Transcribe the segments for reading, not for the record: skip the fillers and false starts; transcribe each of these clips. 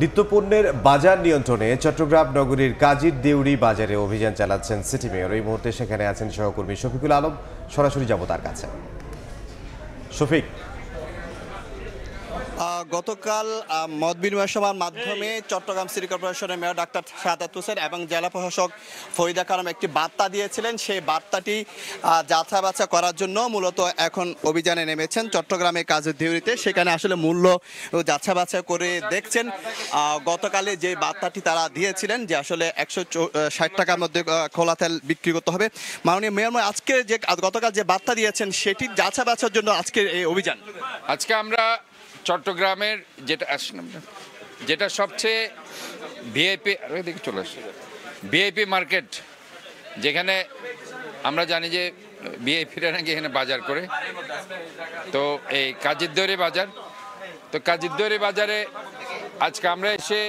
নিত্যপণ্যের বাজার নিয়ন্ত্রণে চট্টগ্রাম নগরীর কাজীর দেউরি বাজারে অভিযান চালাচ্ছেন সিটি মেয়র। এই মুহূর্তে সেখানে আছেন সহকর্মী শফিকুল আলম। সরাসরি যাব তার কাছে। শফিক, গতকাল মত বিনিময় সভার মাধ্যমে চট্টগ্রাম সিটি কর্পোরেশনের মেয়র ডাক্তার শাহাদাত হোসেন এবং জেলা প্রশাসক ফরিদা কালাম একটি বার্তা দিয়েছিলেন। সেই বার্তাটি যাচাই বাছাই করার জন্য মূলত এখন অভিযানে নেমেছেন চট্টগ্রামে কাজের দেউরিতে। সেখানে আসলে মূল্য যাচাই বাছাই করে দেখছেন। গতকালে যে বার্তাটি তারা দিয়েছিলেন যে আসলে 160 টাকার মধ্যে খোলা তেল বিক্রি করতে হবে, মাননীয় মেয়র আজকে যে গতকাল যে বার্তা দিয়েছেন সেটি যাচাই বাছাইয়ের জন্য আজকের এই অভিযান। আজকে আমরা চট্টগ্রামের যেটা সবচেয়ে ভিআইপি মার্কেট, যেখানে আমরা জানি যে ভিআইপিরা নাকি এখানে বাজার করে, তো এই কাজীর দেউরি বাজার, তো কাজীর দেউরি বাজারে আজকে আমরা এসে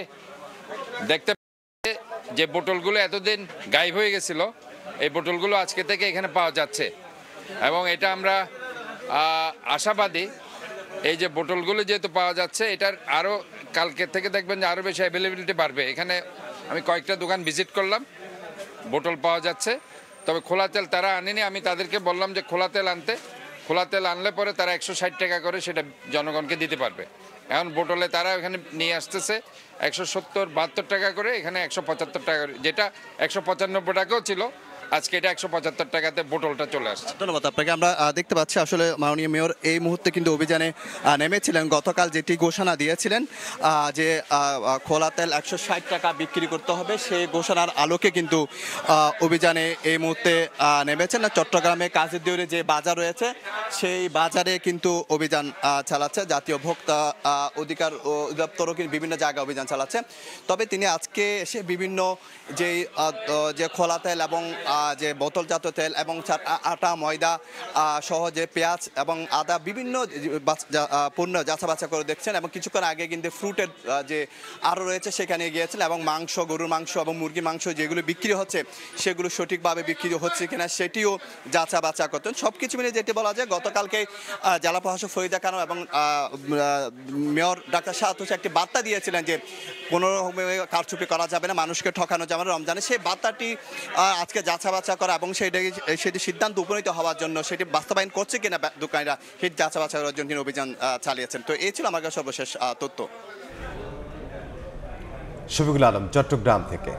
দেখতে পাচ্ছি যে বোতলগুলো এতদিন গায়েব হয়ে গেছিল, এই বোতলগুলো আজকে থেকে এখানে পাওয়া যাচ্ছে। এবং এটা আমরা আশাবাদী, এই যে বোতলগুলো যেহেতু পাওয়া যাচ্ছে, এটার আরও কালকে থেকে দেখবেন যে আরও বেশি অ্যাভেলেবিলিটি বাড়বে। এখানে আমি কয়েকটা দোকান ভিজিট করলাম, বোতল পাওয়া যাচ্ছে। তবে খোলা তেল তারা আনেনি, আমি তাদেরকে বললাম যে খোলা তেল আনতে, খোলা তেল আনলে পরে তারা 160 টাকা করে সেটা জনগণকে দিতে পারবে। এখন বোতলে তারা এখানে নিয়ে আসতেছে 170-72 টাকা করে, এখানে 175 টাকা করে, যেটা 195 টাকাও ছিল, আজকে এটা 175 টাকাতে বোতলটা চলে আসছে। ধন্যবাদ আপনাকে। আমরা দেখতে পাচ্ছি আসলে মাননীয় মেয়র এই মুহূর্তে কিন্তু অভিযানে নেমেছিলেন। গতকাল যেটি ঘোষণা দিয়েছিলেন যে খোলা তেল 160 টাকা বিক্রি করতে হবে, সেই ঘোষণার আলোকে কিন্তু অভিযানে এই মুহূর্তে নেমেছেন। চট্টগ্রামে কাজীর দেউরি যে বাজার রয়েছে সেই বাজারে কিন্তু অভিযান চালাচ্ছে জাতীয় ভোক্তা অধিকার অধিদপ্তরও কিন্তু বিভিন্ন জায়গায় অভিযান চালাচ্ছে। তবে তিনি আজকে এসে বিভিন্ন যে খোলা তেল এবং যে বোতলজাত তেল এবং আটা ময়দা সহ যে পেঁয়াজ এবং আদা বিভিন্ন পণ্য যাচাই বাছাই করে দেখছেন। এবং কিছুক্ষণ আগে কিন্তু ফ্রুটের যে আরও রয়েছে সেখানে গিয়েছেন, এবং মাংস, গরুর মাংস এবং মুরগির মাংস যেগুলো বিক্রি হচ্ছে সেগুলো সঠিকভাবে বিক্রি হচ্ছে কিনা সেটিও যাচাই বাছাই করতেন। সব কিছু মিলে যেটি বলা যায়, গতকালকে জেলা প্রশাসক ফরিদা কালাম এবং মেয়র ডাক্তার শাহাদাত হোসেন একটি বার্তা দিয়েছিলেন যে কোনো রকমের কারচুপি করা যাবে না, মানুষকে ঠকানো যাবে না রমজানে। সেই বার্তাটি আজকে যাচাই বাছাই করা এবং সেটি সিদ্ধান্ত উপনীত হওয়ার জন্য সেটি বাস্তবায়ন করছে কিনা দোকানিরা, সেই যাচাই বাছাই করার জন্য অভিযান চালিয়েছেন। তো এই ছিল আমার কাছে সর্বশেষ তথ্য। শফিকুল আলম, চট্টগ্রাম থেকে।